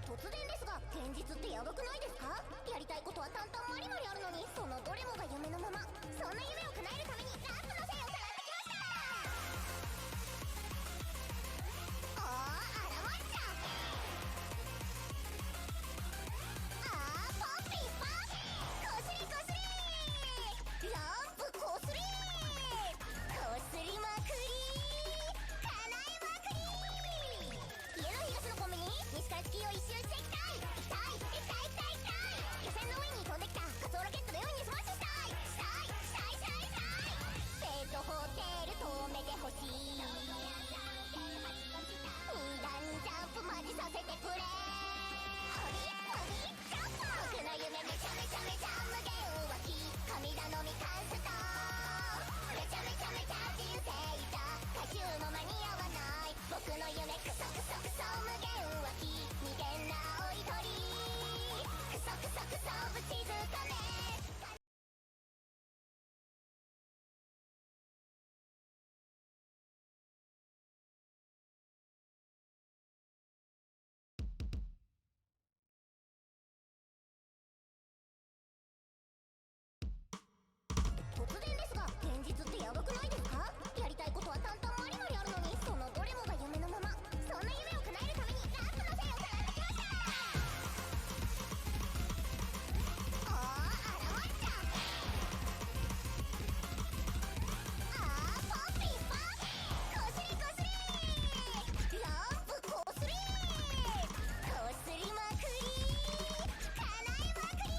突然ですが、現実ってやばくないですか？やりたいことは淡々まりまりあるのに、そのどれもが夢のまま。そんな夢を叶えるためにラップのせいをさらってきました。あらまっちゃ。ポッピーパーこすりこすりランプこすりこすりまくり叶えまくり。家の東のコンビニ、西から地球を一周していきたい。行きたい行きたい行きたい行きたい。漁船の上に飛んできた仮想ロケットで海にスマッシュしたいしたいしたいしたいしたい。ペットホテル止めてほしい。二段ジャンプマジさせてくれ。ホビホビジャンプ。僕の夢めちゃめちゃめちゃ無限浮気神頼みカンスト。めちゃめちゃめちゃ人生だ果汁も間に合わない。僕の夢クソクソクソ無限浮気二限な青い鳥クソクソクソぶちずかめ。突然ですが、現実ってやばくないですか？やりたいことは淡々まりまりあるのに、そのどれもが夢のまま。そんな夢を叶えるためにラップのせいをさらってきました。あらまっちゃ。ポッピーパーこすりこすりランプこすりこすりまくり叶えまくり。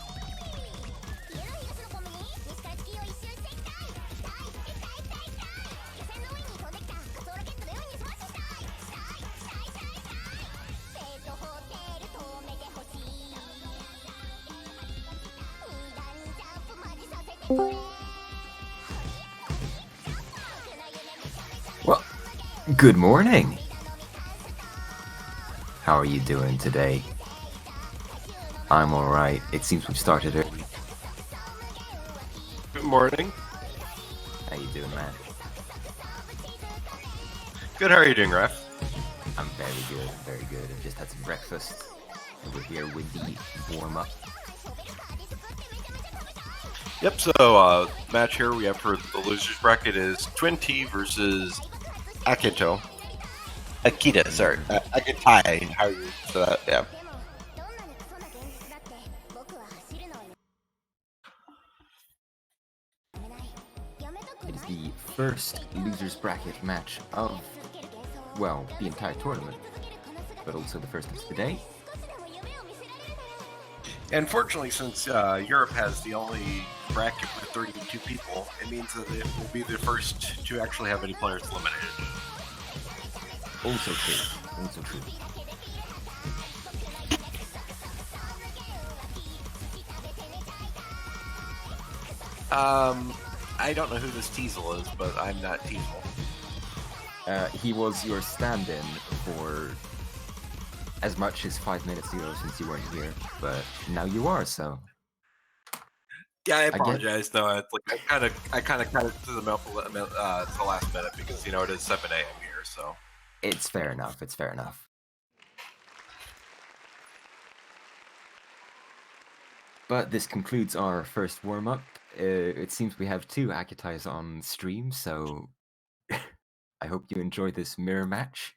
家の東のコンビニ、西から地球を一周していきたい行きたい行きたい行きたい行きたい。漁船の上に飛んできた仮想ロケットで海にスマッシュしたいしたいしたいしたいしたい。ペットホテル止めてほしい。二段ジャンプマジさせてくれ。Well, good morning. How are you doing today? I'm alright. It seems we've started early. Good morning. How you doing, man? Good, how are you doing, Ref? I'm very good, very good. I just had some breakfast. And we're here with the warm-up. Yep, so match here we have for the losers bracket is TwinT versus Akitai. Akitai. How are you for that? Yeah. It is the first losers bracket match of, well, the entire tournament, but also the first of today. Unfortunately, since Europe has the only bracket with 32 people, it means that it will be the first to actually have any players eliminated. Also true, also true. I don't know who this Teasel is, but I'm not Teasel. He was your stand-in for as much as 5 minutes ago since you weren't here, but now you are, so... Yeah, I apologize. No, it's like I kind of cut it to the last minute because you know it is 7 a.m. here, so It's fair enough. It's fair enough. But this concludes our first warm-up. It seems we have 2 Akitais on stream, so I hope you enjoy this mirror match.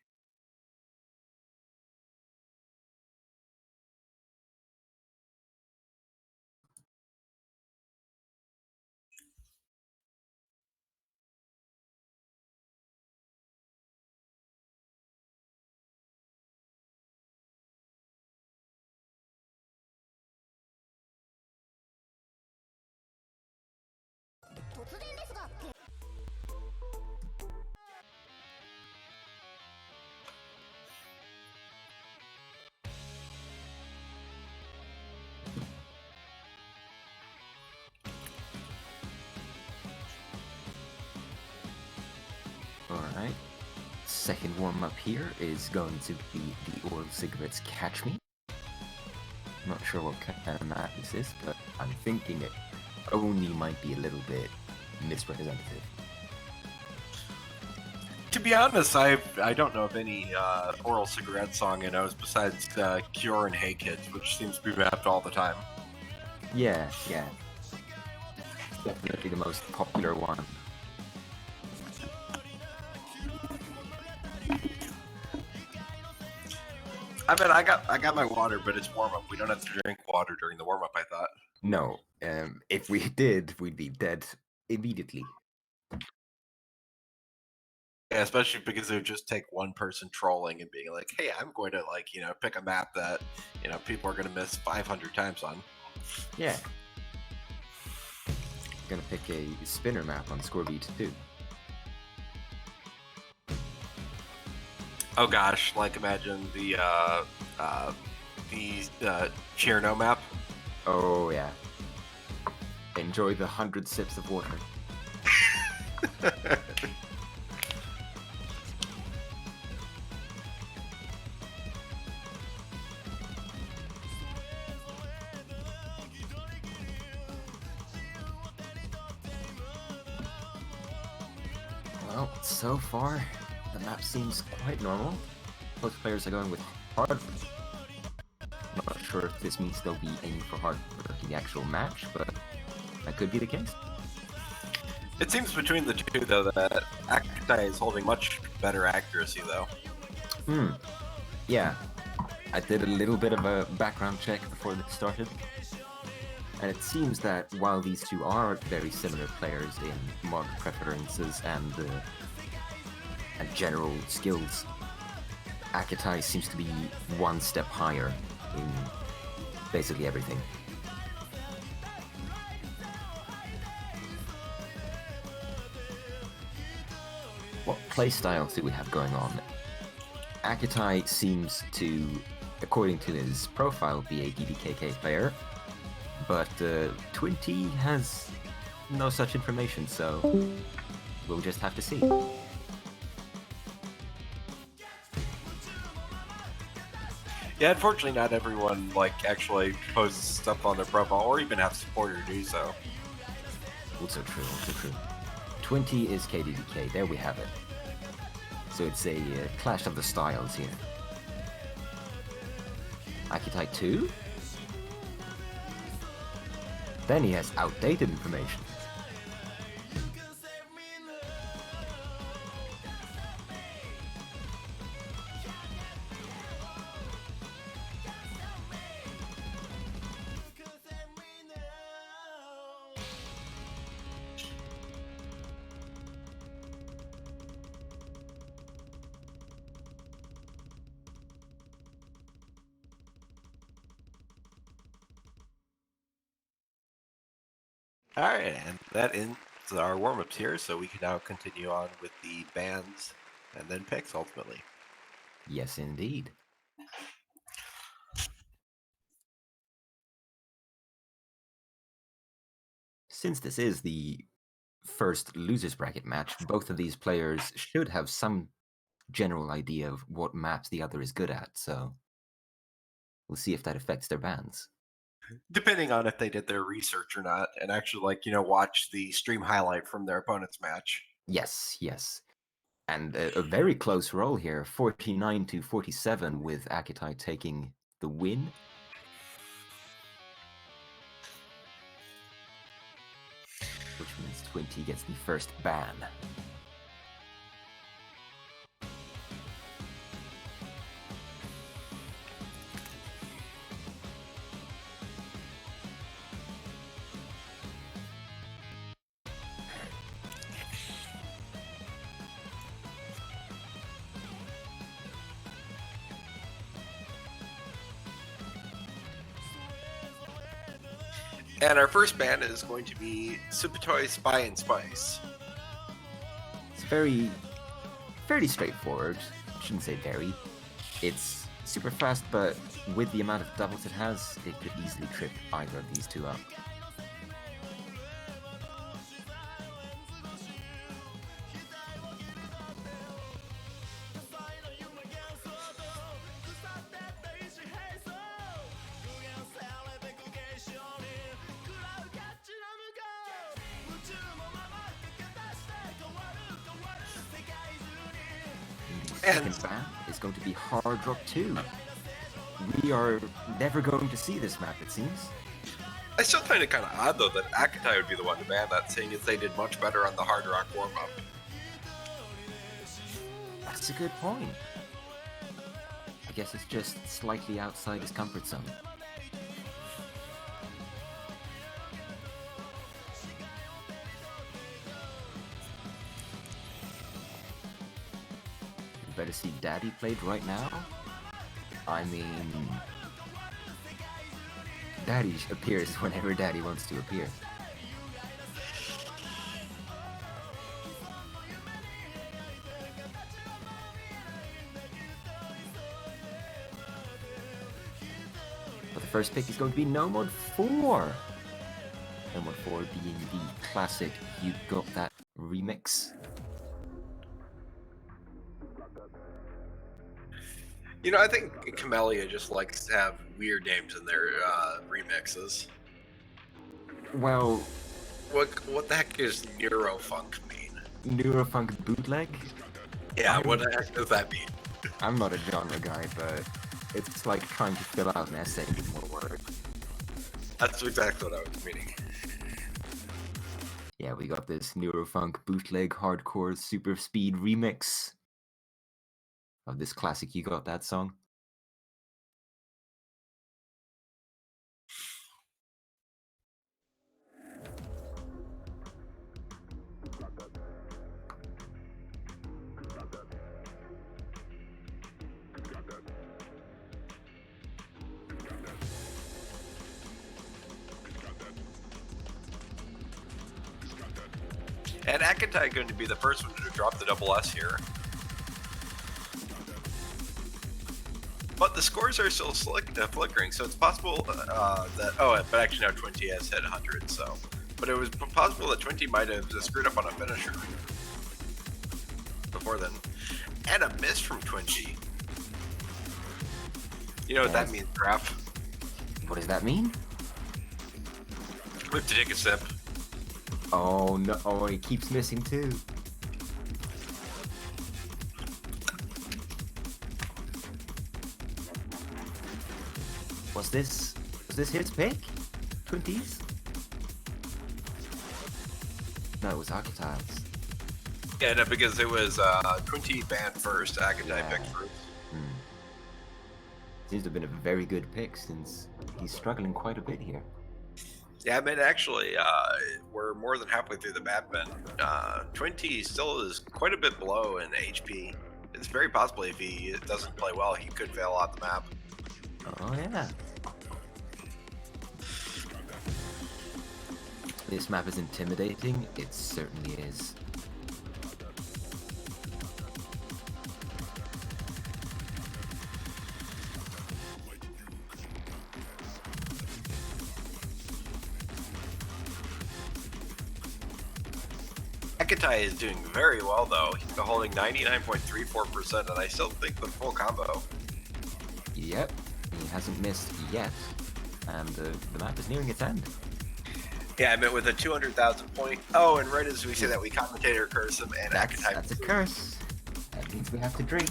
Alright. Second warm-up here is going to be the Oral Cigarettes Catch Me. I'm not sure what kind of map this is, but I'm thinking it only might be a little bit misrepresentative. To be honest, I don't know of any oral cigarette song I know besides Cure and Hey Kids, which seems to be mapped all the time. Yeah, yeah. Definitely the most popular one. I mean, I got my water, but it's warm up. We don't have to drink water during the warm up. I thought. No, if we did, we'd be dead immediately. Yeah, especially because it would just take one person trolling and being like, "Hey, I'm going to pick a map that people are going to miss 500 times on." Yeah. Gonna pick a spinner map on Scorebeat too. Oh gosh, like imagine the Cherno map. Oh yeah. Enjoy the 100 sips of water. Well, so far, the map seems quite normal. Most players are going with hard. Not sure if this means they'll be aiming for hard in the actual match, but that could be the case. It seems between the two, though, that Akitai is holding much better accuracy, though. Yeah. I did a little bit of a background check before this started. And it seems that while these two are very similar players in mod preferences and general skills, Akitai seems to be one step higher in basically everything. What playstyles do we have going on? Akitai seems to, according to his profile, be a DDKK player, but TwinT has no such information, so we'll just have to see. Yeah, unfortunately, not everyone actually posts stuff on their profile, or even have support or do so. Also true, also true. TwinT is KDDK, there we have it. So it's a clash of the styles here. Akitai 2? Then he has outdated information. Alright, and that ends our warm-ups here, so we can now continue on with the bans and then picks, ultimately. Yes, indeed. Since this is the first losers bracket match, both of these players should have some general idea of what maps the other is good at, so we'll see if that affects their bans. Depending on if they did their research or not, and actually, watch the stream highlight from their opponent's match. Yes, yes. And a very close roll here, 49-47 with Akitai taking the win. Which means TwinT gets the first ban. And our first ban is going to be Supatoy Spy and Spice. It's fairly straightforward. Shouldn't say very. It's super fast, but with the amount of doubles it has, it could easily trip either of these two up. second map is going to be Hard Rock 2. We are never going to see this map, it seems. I still find it kind of odd, though, that Akitai would be the one to ban that, seeing as they did much better on the Hard Rock warm-up. That's a good point. I guess it's just slightly outside his comfort zone. You better see Daddy played right now. I mean, Daddy appears whenever Daddy wants to appear. But the first pick is going to be No Mod 4. No Mod 4 being the classic You Got That remix. You know, I think Camellia just likes to have weird names in their remixes. Well, What the heck does Neurofunk mean? Neurofunk bootleg? Yeah, what the heck does that mean? I'm not a genre guy, but it's like trying to fill out an essay with more words. That's exactly what I was meaning. Yeah, we got this Neurofunk bootleg hardcore super speed remix of this classic You Got That song. And Akitai going to be the first one to drop the double S here. But the scores are still flickering, so it's possible that... Oh, but actually now TwinT has hit 100, so... But it was possible that TwinT might have screwed up on a finisher before then. And a miss from TwinT. You know what that means, Graf? What does that mean? We have to take a sip. Oh no, oh, he keeps missing too. Was this his pick? TwinT's? No, it was Akitai's. Yeah, no, because it was TwinT banned first, Akitai picked first. Seems to have been a very good pick since he's struggling quite a bit here. Yeah, I mean, actually, we're more than halfway through the map, and TwinT still is quite a bit below in HP. It's very possible if he doesn't play well, he could fail off the map. Oh yeah. This map is intimidating. It certainly is. Akitai is doing very well, though. He's holding 99.34%, and I still think the full combo. Yep, he hasn't missed yet, and the map is nearing its end. Yeah, I meant with a 200,000 point. Oh, and right as we say that, we commentator curse him, and Akitai. That's a curse. That means we have to drink.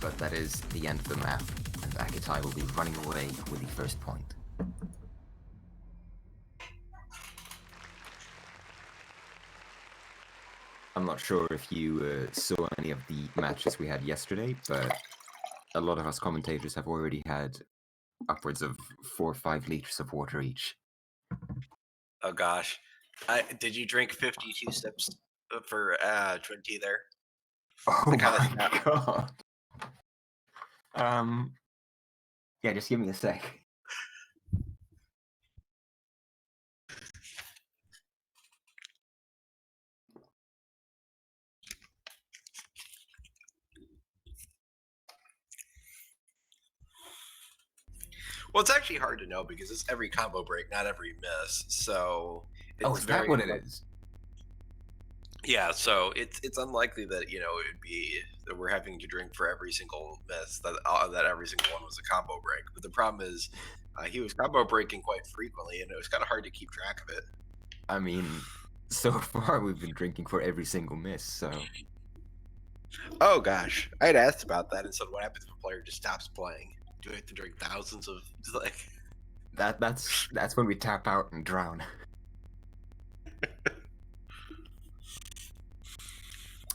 But that is the end of the map, and Akitai will be running away with the first point. I'm not sure if you saw any of the matches we had yesterday, but a lot of us commentators have already had upwards of 4 or 5 liters of water each. Oh gosh, did you drink 52 sips for TwinT there? Oh my god. Yeah, just give me a sec. Well, it's actually hard to know because it's every combo break, not every miss. So it's Oh, is that what it is? Yeah, so it's unlikely that it would be that we're having to drink for every single miss that every single one was a combo break. But the problem is, he was combo breaking quite frequently, and it was kind of hard to keep track of it. I mean, so far we've been drinking for every single miss, so Oh gosh, I had asked about that and said, what happens if a player just stops playing? Do I have to drink thousands of like? that's when we tap out and drown.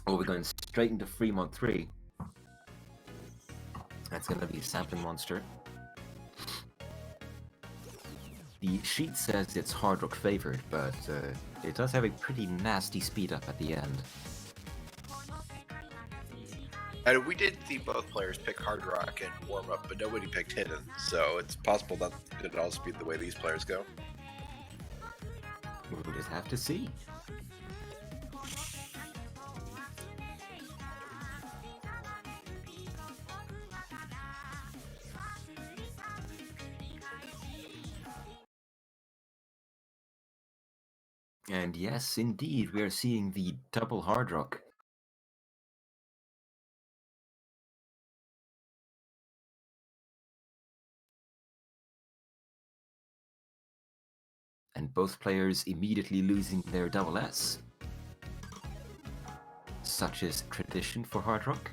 Well, we're going straight into Fremont 3. That's gonna be a sampling monster. The sheet says it's Hard Rock favored, but it does have a pretty nasty speed up at the end. And we did see both players pick Hard Rock and warm up, but nobody picked Hidden, so it's possible that could also be the way these players go. We'll just have to see. And yes, indeed, we are seeing the double Hard Rock. And both players immediately losing their double S. Such is tradition for Hard Rock.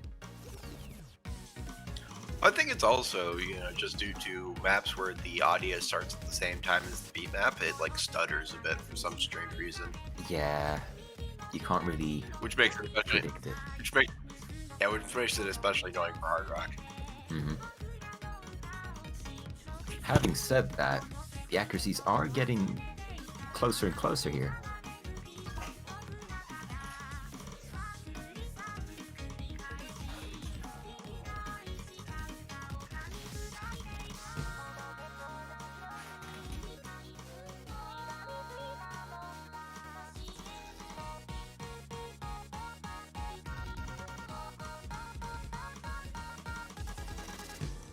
I think it's also, just due to maps where the audio starts at the same time as the beat map, it like stutters a bit for some strange reason. Yeah, you can't really Which makes it especially, predict it. which makes it especially annoying for Hard Rock. Mm-hmm. Having said that, the accuracies are getting closer and closer here.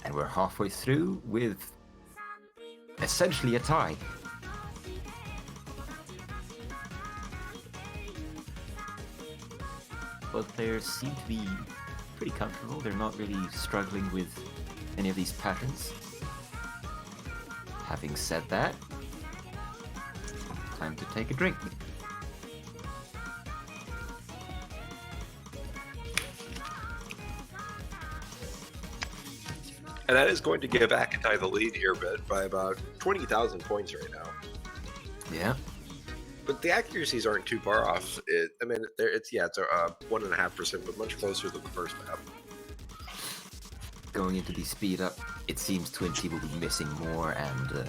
And we're halfway through with essentially a tie. Both players seem to be pretty comfortable. They're not really struggling with any of these patterns. Having said that, time to take a drink. And that is going to give Akitai the lead here, but by about 20,000 points right now. Yeah. But the accuracies aren't too far off. It's a 1.5%, but much closer than the first map. Going into the speed up, it seems TwinT will be missing more and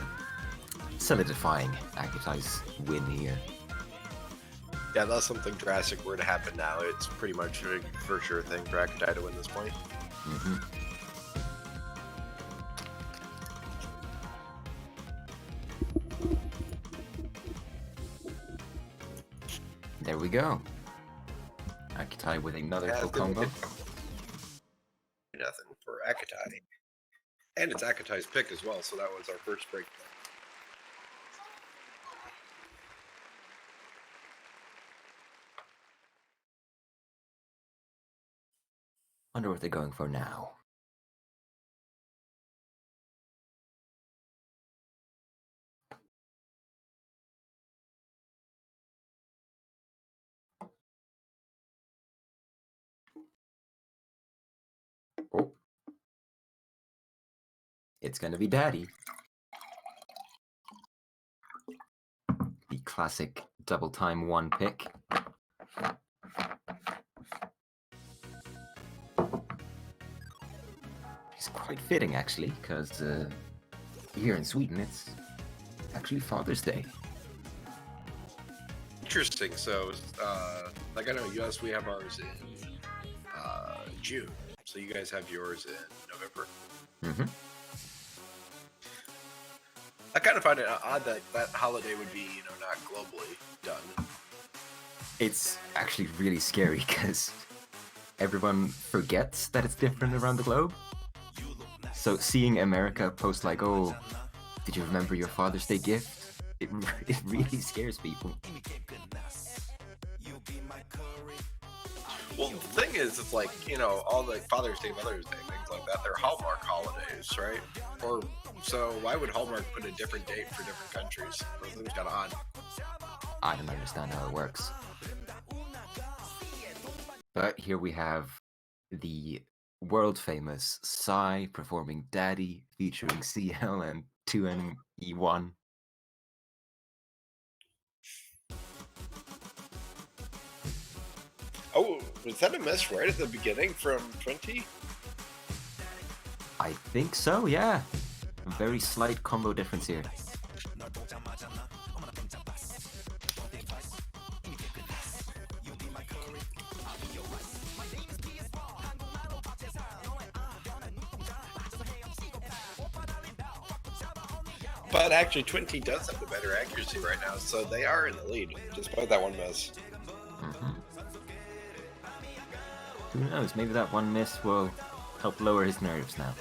solidifying Akitai's win here. Yeah, unless something drastic were to happen now, it's pretty much a for sure thing for Akitai to win this point. Mm-hmm. There we go. Akitai with another full combo. Nothing for Akitai. And it's Akitai's pick as well, so that was our first break. Wonder what they're going for now. Oh. It's gonna be Daddy. The classic double time one pick. It's quite fitting actually, because here in Sweden it's actually Father's Day. Interesting. So, like I know US, we have ours in June. So you guys have yours in November. Mm-hmm. I kind of find it odd that that holiday would be, not globally done. It's actually really scary because everyone forgets that it's different around the globe. So seeing America post like, oh, did you remember your Father's Day gift? It really scares people. thing is, it's like, you know, all the Father's Day, Mother's Day, things like that, they're Hallmark holidays, right? Or so why would Hallmark put a different date for different countries? Those things kind of odd. I don't understand how it works. But here we have the world famous Psy performing Daddy featuring CL and 2NE1. Oh, was that a miss right at the beginning from TwinT? I think so, yeah. A very slight combo difference here. But actually, TwinT does have the better accuracy right now, so they are in the lead, despite that one miss. Who knows, maybe that one miss will help lower his nerves now.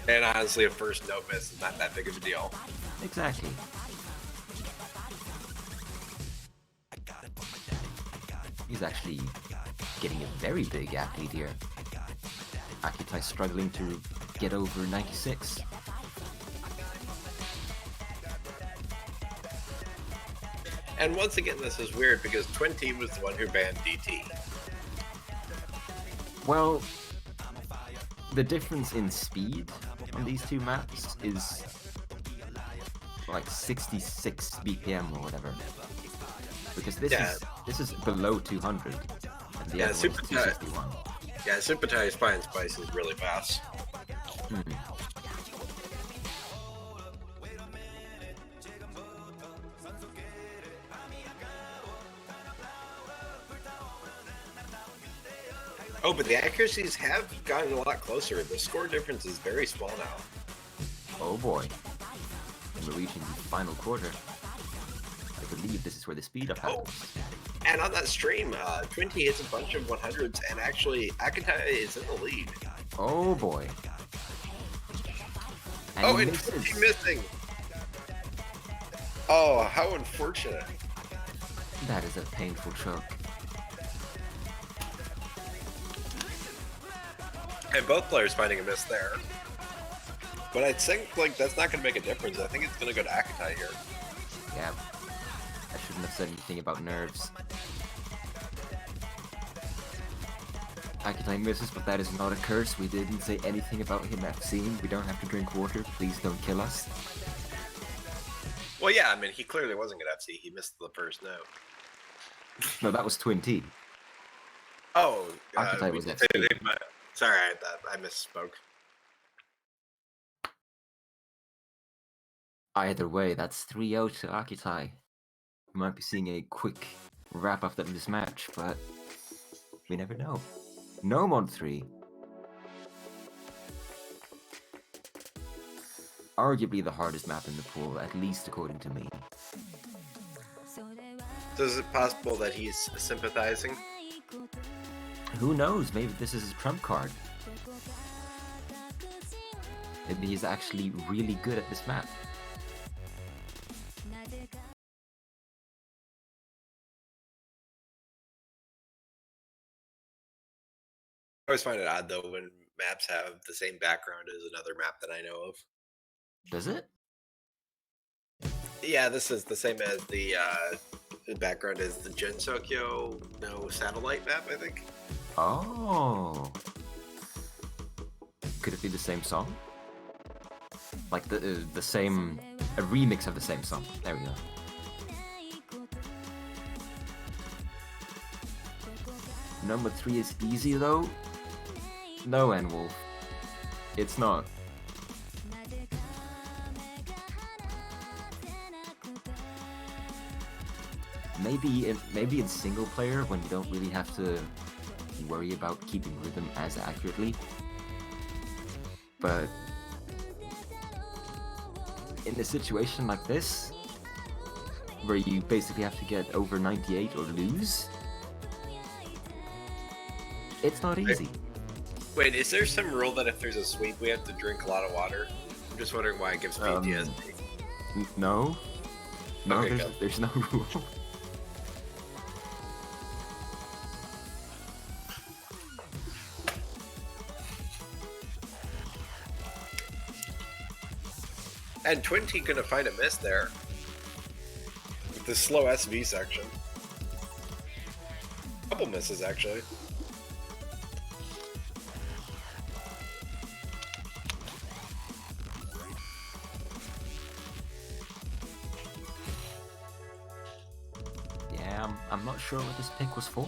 And honestly, a first note miss is not that big of a deal. Exactly. He's actually getting a very big athlete here. Akitai struggling to get over 96. And once again, this is weird because TwinT was the one who banned DT. Well, the difference in speed on these two maps is like 66 BPM or whatever. Because this is below 200. And the other one's 261. Yeah, Super Thai Spy and Spice is really fast. Oh, but the accuracies have gotten a lot closer. The score difference is very small now. Oh boy. And we're reaching the final quarter. I believe this is where the speed up happens. And on that stream, TwinT hits a bunch of 100s, and actually, Akitai is in the lead. Oh boy. And Oh, he and misses. TwinT missing. Oh, how unfortunate. That is a painful choke. And both players finding a miss there. But I think, like, that's not going to make a difference. I think it's going to go to Akitai here. Yeah. I shouldn't have said anything about nerves. Akitai misses, but that is not a curse. We didn't say anything about him FCing. We don't have to drink water. Please don't kill us. Well, yeah, I mean, he clearly wasn't going to FC. He missed the first note. No, that was TwinT. Oh, Akitai was FC. Sorry, I misspoke. Either way, that's 3-0 to Akitai. We might be seeing a quick wrap-up of this match, but we never know. No mod 3. Arguably the hardest map in the pool, at least according to me. So is it possible that he's sympathizing? Who knows? Maybe this is his trump card. Maybe he's actually really good at this map. I always find it odd, though, when maps have the same background as another map that I know of. Does it? Yeah, this is the same as the background is the Jensokyo satellite map, I think. Oh. Could it be the same song? Like the same, a remix of the same song. There we go. Number 3 is easy though. No, N-Wolf. It's not. Maybe in single player when you don't really have to worry about keeping rhythm as accurately. But in a situation like this, where you basically have to get over 98 or lose, it's not easy. Wait, is there some rule that if there's a sweep, we have to drink a lot of water? I'm just wondering why it gives PTSD. No. No, Okay, there's no rule. And TwinT gonna find a miss there. With the slow SV section. Couple misses, actually. Yeah, I'm not sure what this pick was for.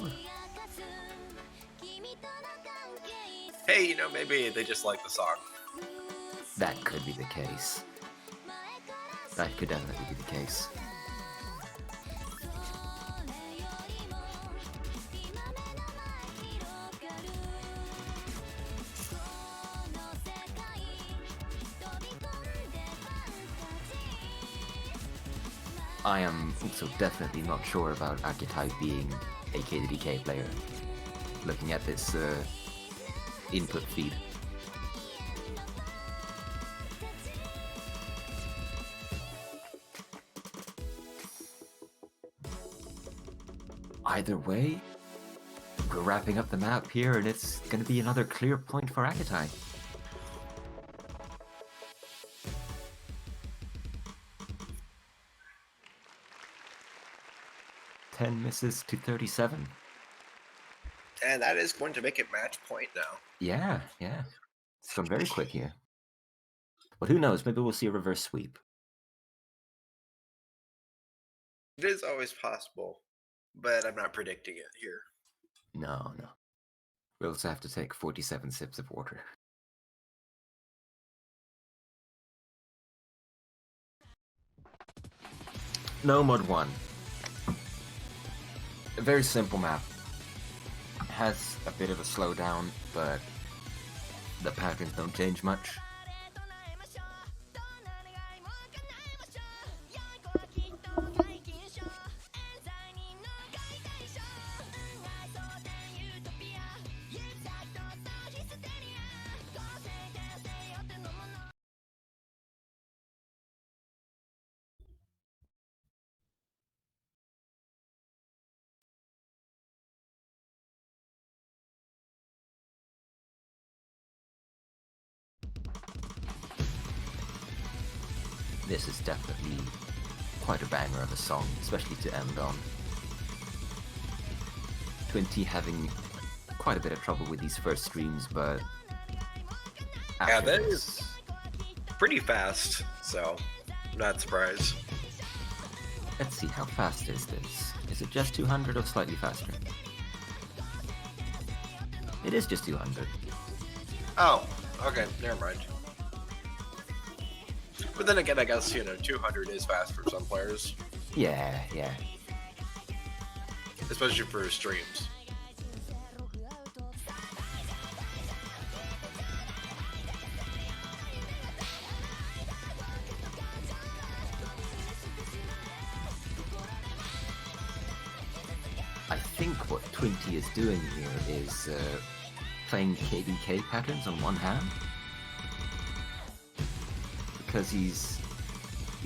Hey, you know, maybe they just like the song. That could be the case. That could definitely be the case. I am also definitely not sure about Akitai being a KDDK player. Looking at this input feed. Either way, we're wrapping up the map here, and it's going to be another clear point for Akitai. Ten misses to 37. And that is going to make it match point now. Yeah. It's gone very quick here. But who knows, maybe we'll see a reverse sweep. It is always possible, but I'm not predicting it here. No. We'll also have to take 47 sips of water. No Mod 1. A very simple map. Has a bit of a slowdown, but the patterns don't change much. This is definitely quite a banger of a song, especially to end on. TwinT having quite a bit of trouble with these first streams, but Yeah, that is pretty fast, so I'm not surprised. Let's see, how fast is this? Is it just 200 or slightly faster? It is just 200. Oh, okay, never mind. But then again, I guess, you know, 200 is fast for some players. Yeah. Especially for streams. I think what TwinT is doing here is playing KDK patterns on one hand. Because he's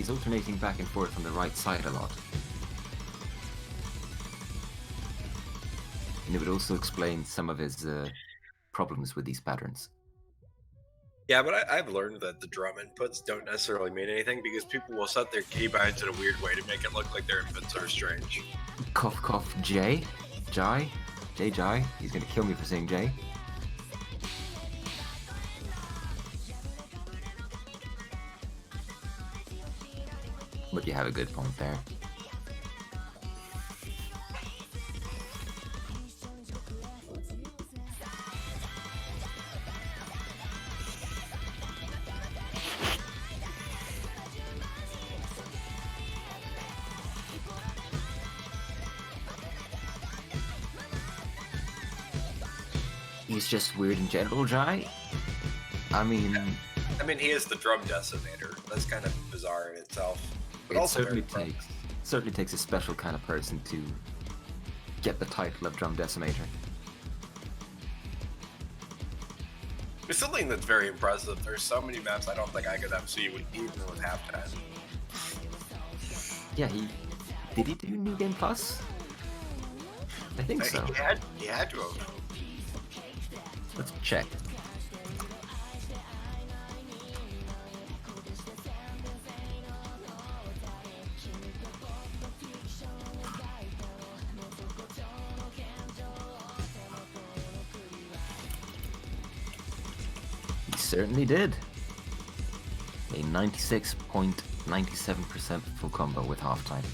alternating back and forth on the right side a lot. And it would also explain some of his problems with these patterns. Yeah, but I've learned that the drum inputs don't necessarily mean anything because people will set their keybinds in a weird way to make it look like their inputs are strange. Cough, Jai. He's gonna kill me for saying Jay. But you have a good point there. He's just weird in general, Jai. I mean, he is the drum decimator. That's kind of bizarre in itself. But it also certainly takes a special kind of person to get the title of drum decimator. It's something that's very impressive. There's so many maps I don't think I could MC even with halftime. Yeah, did he do New Game Plus? I think so. He had to have. Let's check. certainly did. A 96.97% full combo with halftime.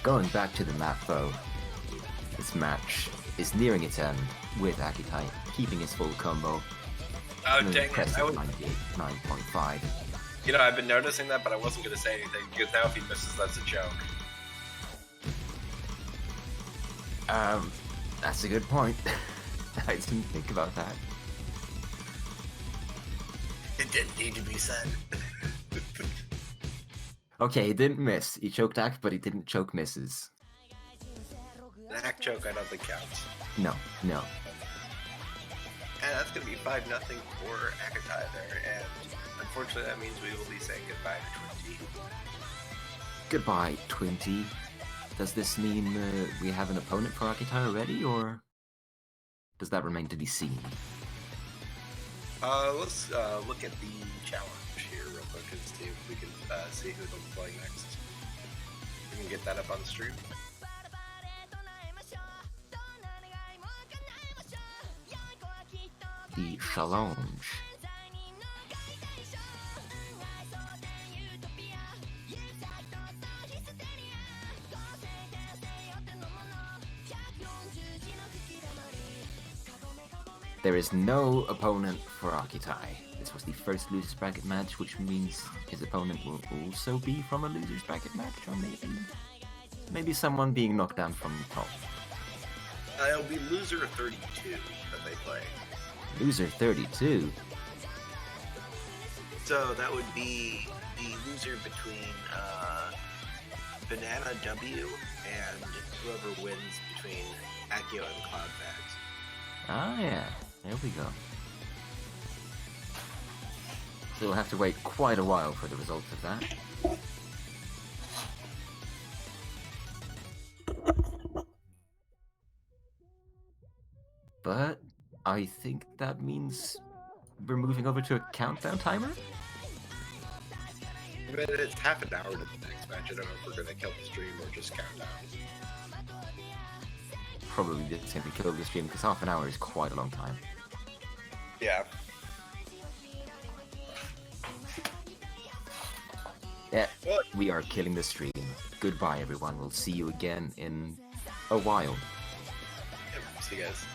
Going back to the map though, this match is nearing its end with Akitai keeping his full combo. Oh, An dang it. impressive 98.9.5. You know, I've been noticing that, but I wasn't going to say anything, because now if he misses, that's a joke. That's a good point. I didn't think about that. It didn't need to be said. Okay, he didn't miss. He choked Ak, but he didn't choke misses. An act choke, I don't think counts. No, no. And that's going to be 5-0 for Akitai there, and unfortunately that means we will be saying goodbye to TwinT. Goodbye, TwinT. Does this mean we have an opponent for Akitai already, or does that remain to be seen? Let's look at the challenge here real quick and see if we can see who they'll be playing next. We can get that up on the stream. The challenge. There is no opponent for Akitai. This was the first losers bracket match, which means his opponent will also be from a losers bracket match, or maybe someone being knocked down from the top. It'll be loser 32 that they play. Loser 32. So that would be the loser between Banana W and whoever wins between Akio and Cloud Bags. Ah, yeah. There we go. So we'll have to wait quite a while for the results of that. But I think that means we're moving over to a countdown timer? But it's half an hour to the next match. I don't know if we're going to kill the stream or just count down. Probably just simply kill the stream, because half an hour is quite a long time. Yeah. Yeah, Well, we are killing the stream. Goodbye, everyone. We'll see you again in a while. see you guys.